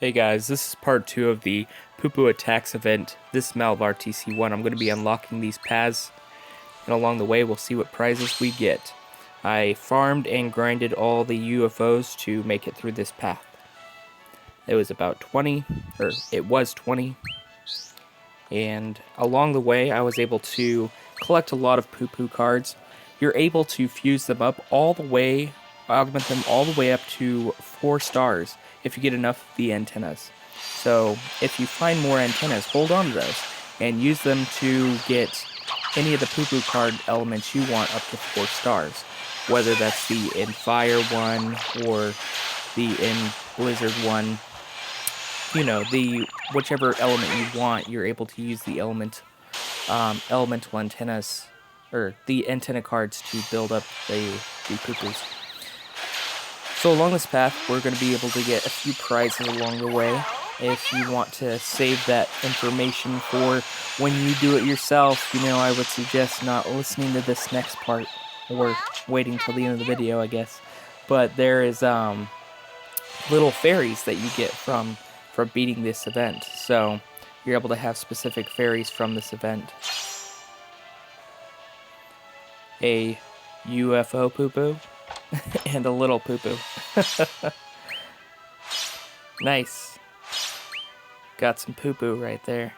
Hey guys, this is part 2 of the Pupu attacks event. This Malabar TC1, I'm going to be unlocking these paths, and along the way we'll see what prizes we get. I farmed and grinded all the UFOs to make it through this path. It was about 20, or it was 20, and along the way I was able to collect a lot of Pupu cards. You're able to fuse them up all the way, augment them all the way up to 4 stars if you get enough of the antennas. So if you find more antennas, hold on to those and use them to get any of the Pupu card elements you want up to 4 stars. Whether that's the in Fire one or the in Blizzard one. You know, the whichever element you want, you're able to use the elemental antennas, or the antenna cards to build up the Pupus. So along this path, we're going to be able to get a few prizes along the way. If you want to save that information for when you do it yourself, you know, I would suggest not listening to this next part, or waiting till the end of the video, I guess. But there is little fairies that you get from beating this event, so you're able to have specific fairies from this event. A UFO Pupu and a little Pupu. Nice. Got some Pupu right there.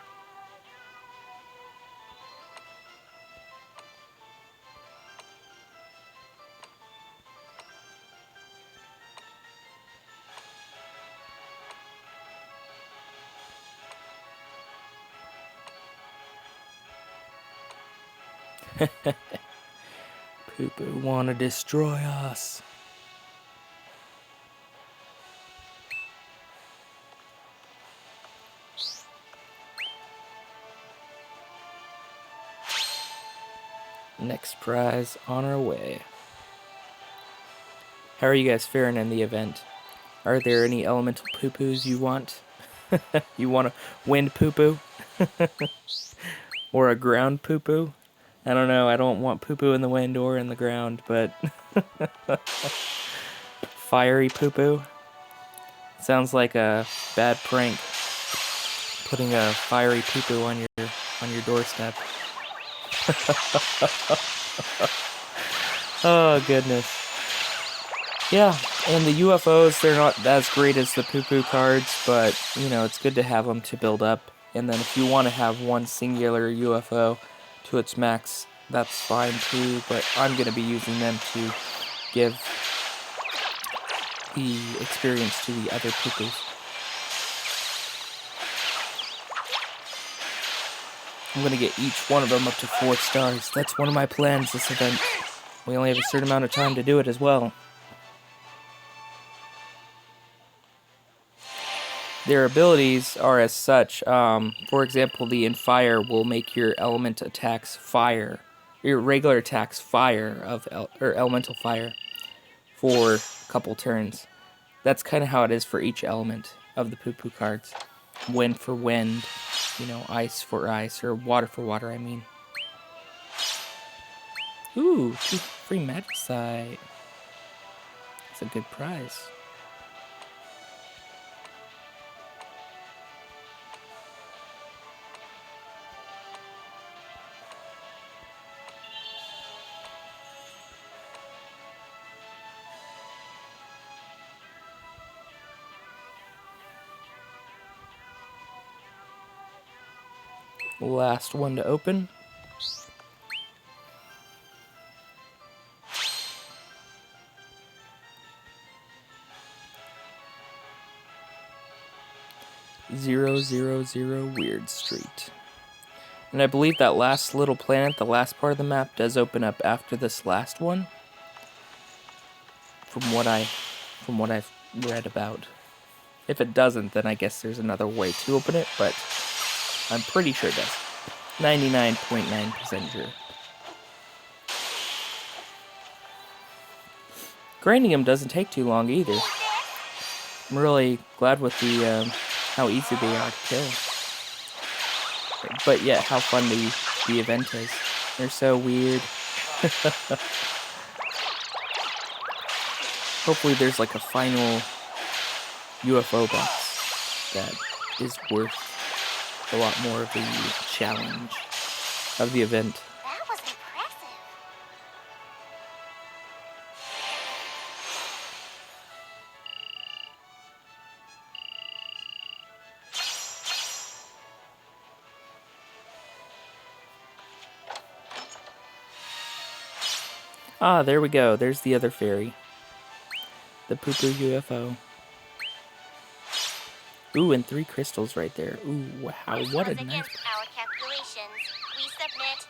Pupu wanna destroy us. Next prize on our way. How are you guys faring in the event? Are there any elemental Pupus you want? You want a wind Pupu? Or a ground Pupu? I don't know, I don't want Pupu in the wind or in the ground, but fiery Pupu? Sounds like a bad prank. Putting a fiery Pupu on your doorstep. Oh goodness. Yeah, and the UFOs, they're not as great as the Pupu cards, but, you know, it's good to have them to build up. And then if you want to have one singular UFO to its max, that's fine too, but I'm going to be using them to give the experience to the other Pupus. I'm going to get each one of them up to 4 stars. That's one of my plans this event. We only have a certain amount of time to do it as well. Their abilities are as such. For example, the in Fire will make your element attacks fire. Your regular attacks fire or elemental fire for a couple turns. That's kind of how it is for each element of the Pupu cards. Wind for wind, you know, ice for ice, or water for water, I mean. Ooh, 2 free magicite. That's a good prize. Last one to open. .000 Weird Street. And I believe that last little planet, the last part of the map, does open up after this last one. From what I've read about. If it doesn't, then I guess there's another way to open it, but I'm pretty sure it does. 99.9% sure. Grinding them doesn't take too long either. I'm really glad with the how easy they are to kill. But yet, how fun the event is. They're so weird. Hopefully there's like a final UFO box. that is worth a lot more of the challenge of the event. That was impressive. Ah, there we go. There's the other fairy. The Pupu UFO. Ooh, and 3 crystals right there. Ooh, wow, This what a was nice... against our calculations. We submit.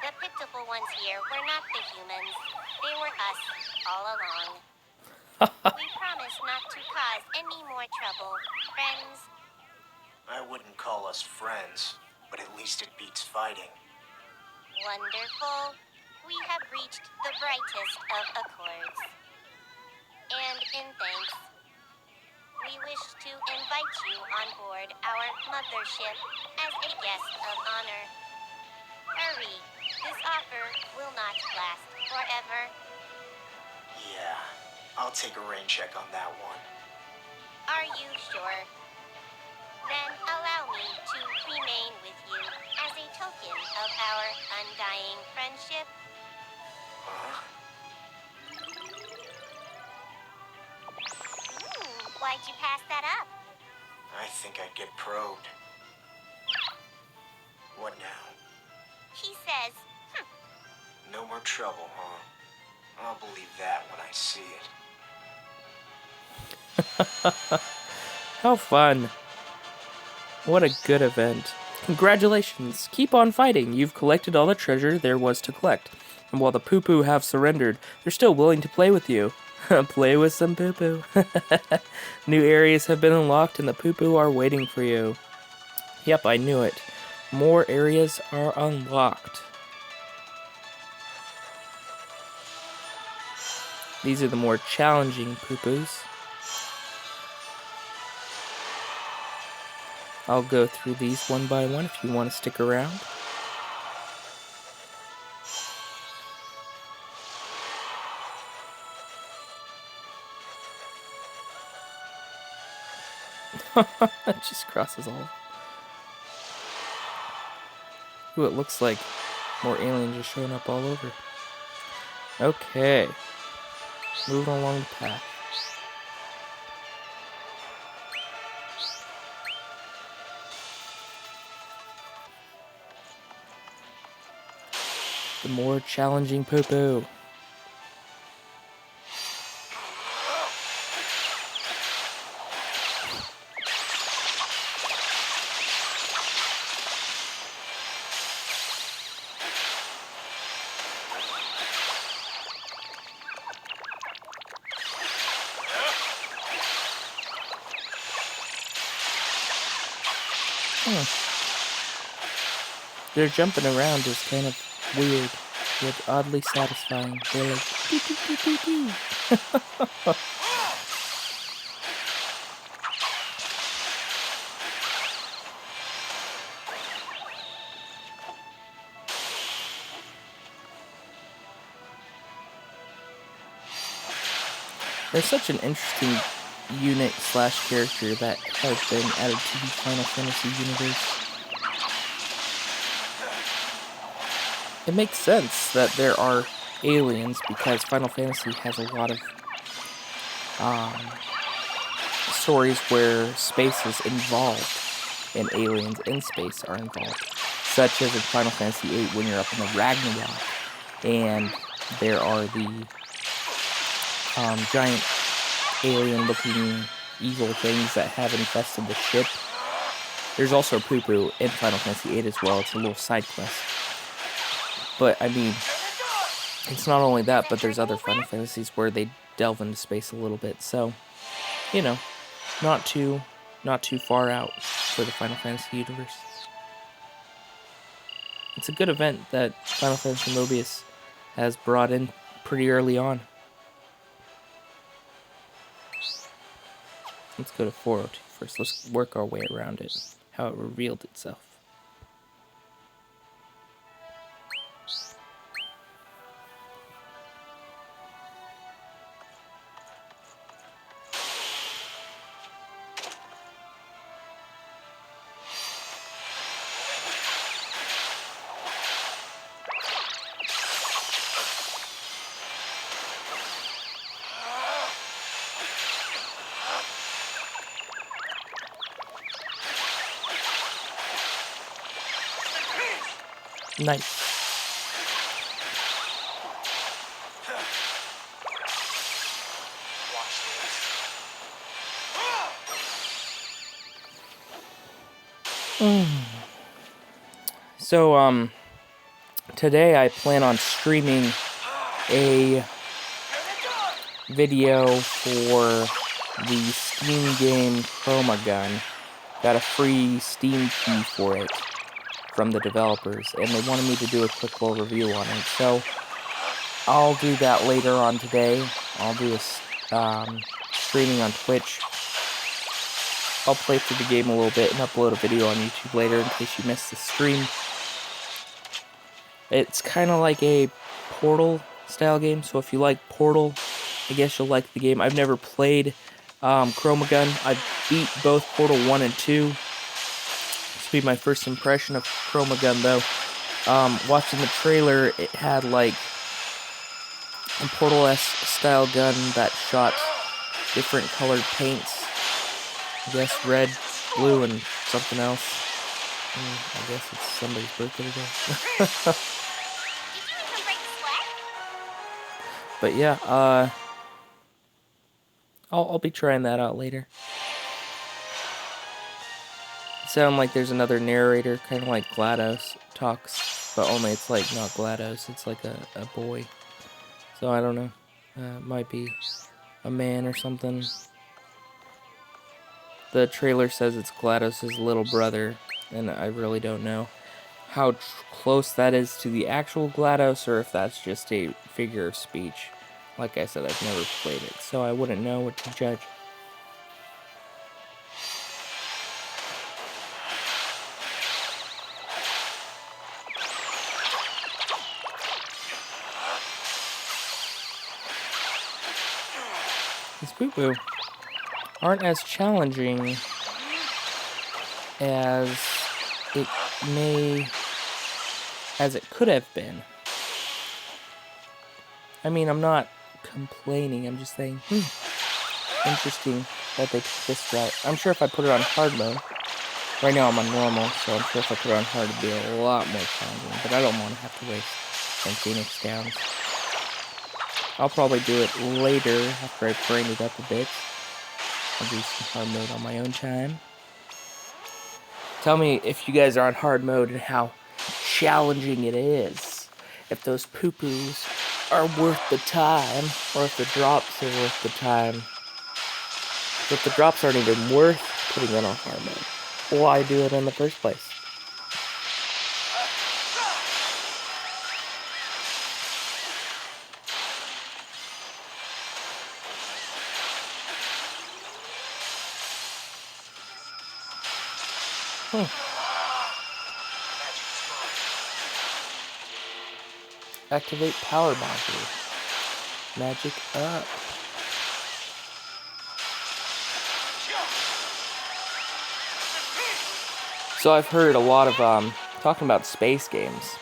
The pitiful ones here were not the humans. They were us all along. We promise not to cause any more trouble, friends. I wouldn't call us friends, but at least it beats fighting. Wonderful. We have reached the brightest of accords. And in thanks, we wish to invite you on board our mothership as a guest of honor. Hurry, this offer will not last forever. Yeah, I'll take a rain check on that one. Are you sure? Then allow me to remain with you as a token of our undying friendship. Huh? Why'd you pass that up? I think I'd get probed. What now? He says, No more trouble, huh? I'll believe that when I see it. How fun. What a good event. Congratulations. Keep on fighting. You've collected all the treasure there was to collect. And while the Pupu have surrendered, they're still willing to play with you. Play with some Pupu. New areas have been unlocked and the Pupu are waiting for you. Yep, I knew it. More areas are unlocked. These are the more challenging Pupus. I'll go through these one by one if you want to stick around. It just crosses all. Ooh, it looks like more aliens are showing up all over. Okay. Moving along the path. The more challenging Pupu. Their jumping around is kind of weird, yet oddly satisfying. They're like, doo, doo, doo, doo, doo. They're such an interesting unit slash character that has been added to the Final Fantasy universe. It makes sense that there are aliens because Final Fantasy has a lot of stories where space is involved and aliens in space are involved. Such as in Final Fantasy VIII when you're up in the Ragnarok and there are the giant alien-looking evil things that have infested the ship. There's also Pupu in Final Fantasy VIII as well. It's a little side quest. But, I mean, it's not only that, but there's other Final Fantasies where they delve into space a little bit. So, you know, not too far out for the Final Fantasy universe. It's a good event that Final Fantasy Mobius has brought in pretty early on. Let's go to 402 first. Let's work our way around it. How it revealed itself. Nice. So, today I plan on streaming a video for the Steam game Chroma gun. Got a free Steam key for it from the developers, and they wanted me to do a quick little review on it. So, I'll do that later on today. I'll do a streaming on Twitch. I'll play through the game a little bit and upload a video on YouTube later in case you missed the stream. It's kind of like a Portal style game, so if you like Portal, I guess you'll like the game. I've never played Chroma Gun. I beat both Portal 1 and 2. This will be my first impression of Chroma Gun, though. Watching the trailer, it had like a Portal-esque style gun that shot different colored paints. I guess red, blue, and something else. I guess it's somebody's birthday today. Did you even break a sweat? But yeah, I'll be trying that out later. It sounds like there's another narrator, kind of like GLaDOS talks, but only it's like not GLaDOS, it's like a boy. So I don't know. It might be a man or something. The trailer says it's GLaDOS' little brother, and I really don't know how close that is to the actual GLaDOS, or if that's just a figure of speech. Like I said, I've never played it, so I wouldn't know what to judge. These Pupu aren't as challenging as it could have been. I mean, I'm not complaining, I'm just saying, interesting that they took this route. I'm sure if I put it on hard mode, right now I'm on normal, so I'm sure if I put it on hard it'd be a lot more challenging, but I don't want to have to waste some Phoenix downs. I'll probably do it later after I brain it up a bit. I'll do some hard mode on my own time. Tell me if you guys are on hard mode and how challenging it is. If those Pupus are worth the time, or if the drops are worth the time. If the drops aren't even worth putting it on hard mode, why do it in the first place? Activate power module. Magic up. So I've heard a lot of talking about space games.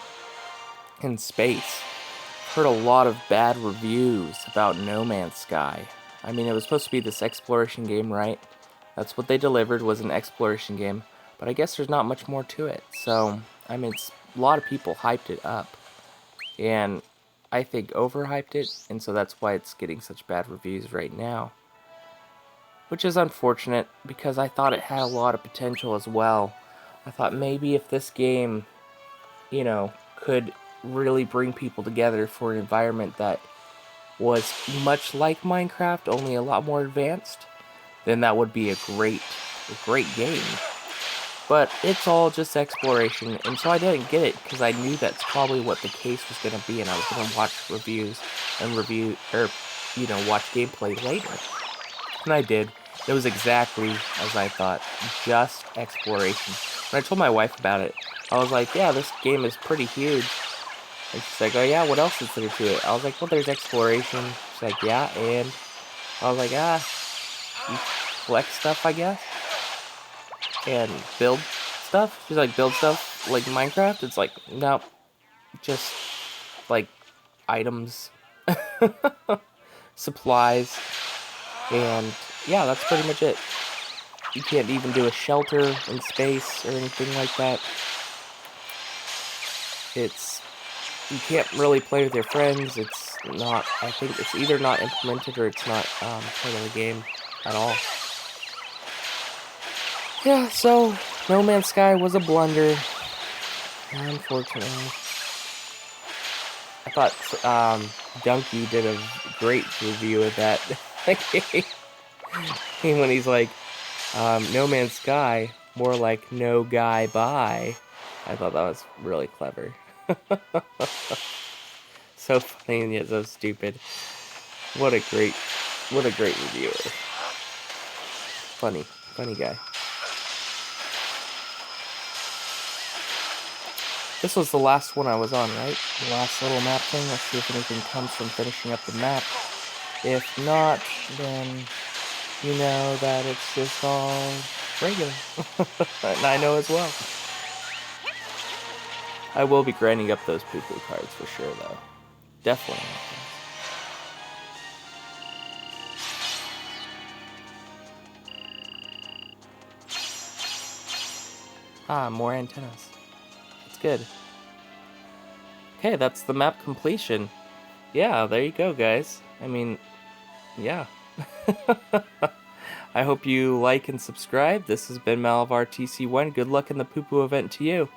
In space, I've heard a lot of bad reviews about No Man's Sky. I mean, it was supposed to be this exploration game, right? That's what they delivered, was an exploration game. But I guess there's not much more to it. So, I mean, a lot of people hyped it up. And I think overhyped it. And so that's why it's getting such bad reviews right now. Which is unfortunate, because I thought it had a lot of potential as well. I thought maybe if this game, you know, could really bring people together for an environment that was much like Minecraft, only a lot more advanced, then that would be a great game. But it's all just exploration, and so I didn't get it because I knew that's probably what the case was going to be, and I was going to watch reviews and watch gameplay later. And I did. It was exactly as I thought, just exploration. When I told my wife about it, I was like, yeah, this game is pretty huge. And she's like, oh yeah, what else is there to it? I was like, well, there's exploration. She's like, yeah, and I was like, you collect stuff, I guess, and build stuff. She's like, build stuff like Minecraft? It's like, nope, just like items, supplies, and yeah, that's pretty much it. You can't even do a shelter in space or anything like that. It's you can't really play with your friends. It's not. I think it's either not implemented or it's not part of the game at all. Yeah. So No Man's Sky was a blunder. Unfortunately, I thought Donkey did a great review of that game when he's like, No Man's Sky, more like no guy bye. I thought that was really clever. So funny and yet so stupid. What a great reviewer. Funny guy. This was the last one I was on, right? The last little map thing. Let's see if anything comes from finishing up the map. If not, then you know that it's just all regular. And I know as well. I will be grinding up those Pupu cards for sure, though. Definitely. Ah, more antennas. That's good. Okay, that's the map completion. Yeah, there you go, guys. I mean, yeah. I hope you like and subscribe. This has been Malavar TC1. Good luck in the Pupu event to you.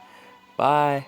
Bye.